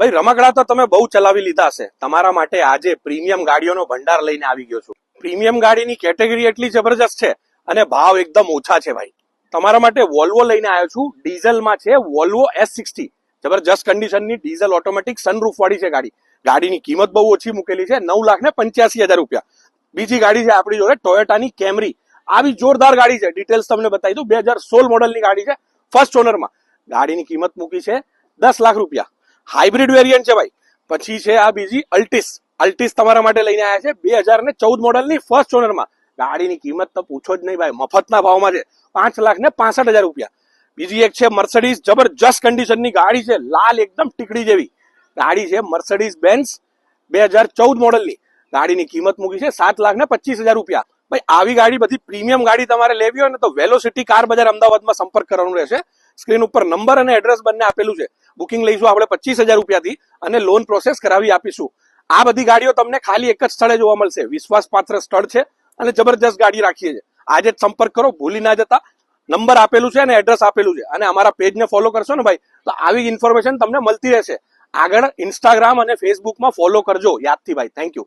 ભાઈ રમકડા તો તમે બહુ ચલાવી લીધા હશે. તમારા માટે આજે પ્રીમિયમ ગાડીઓનો ભંડાર લઈને આવી ગયો છું. પ્રીમિયમ ગાડીની કેટેગરી એટલી જબરજસ્ત છે અને ભાવ એકદમ ઓછા છે ભાઈ. તમારા માટે વોલ્વો લઈને આવ્યો છું. ડીઝલમાં છે વોલ્વો S60. જબરજસ્ત કન્ડિશનની ડીઝલ ઓટોમેટિક સનરૂફ વાળી છે ગાડી. ગાડીની કિંમત બહુ ઓછી મૂકેલી છે, 9,85,000 રૂપિયા. બીજી ગાડી છે આપણી જોડે ટોયોટાની કેમરી. આવી જોરદાર ગાડી છે. ડિટેલ્સ તમને બતાવી દઉં. 2016 મોડલની ગાડી છે, ફર્સ્ટ ઓનરમાં. ગાડીની કિંમત મૂકી છે 10 લાખ રૂપિયા. હાઇબ્રિડ વેરિયન્ટ છે ભાઈ. પછી છે આ બીજી અલ્ટિસ તમારા માટે લઈને આવ્યા છે 2014 મોડલની ફર્સ્ટ ઓનરમાં. ગાડીની કિંમત તો પૂછો જ નહીં ભાઈ, મફતના ભાવમાં છે, 5,65,000 રૂપિયા. બીજી એક છે મર્સિડીઝ, જબરજસ્ત કન્ડિશનની ગાડી છે, લાલ એકદમ ટીકડી જેવી ગાડી છે. મર્સિડીઝ બેન્ઝ 2014 મોડલની. ગાડીની કિંમત મૂકી છે 7,25,000 રૂપિયા. ભાઈ આવી ગાડી બધી પ્રીમિયમ ગાડી તમારે લેવી હોય ને તો વેલોસિટી કાર બજાર અમદાવાદમાં સંપર્ક કરવાનું રહેશે. સ્ક્રીન ઉપર નંબર અને એડ્રેસ બંને આપેલું છે. બુકિંગ લઈશું આપણે 25,000 રૂપિયાથી અને લોન પ્રોસેસ કરાવી આપીશું. આ બધી ગાડીઓ તમને ખાલી એક જ સ્થળે જોવા મળશે. વિશ્વાસપાત્ર સ્થળ છે અને જબરજસ્ત ગાડી રાખીએ છીએ. આજે જ સંપર્ક કરો, ભૂલી ના જતા. નંબર આપેલું છે અને એડ્રેસ આપેલું છે. અને અમારા પેજને ફોલો કરશો ને ભાઈ તો આવી ઇન્ફોર્મેશન તમને મળતી રહેશે. આગળ ઇન્સ્ટાગ્રામ અને ફેસબુકમાં ફોલો કરજો યાદથી ભાઈ. Thank you.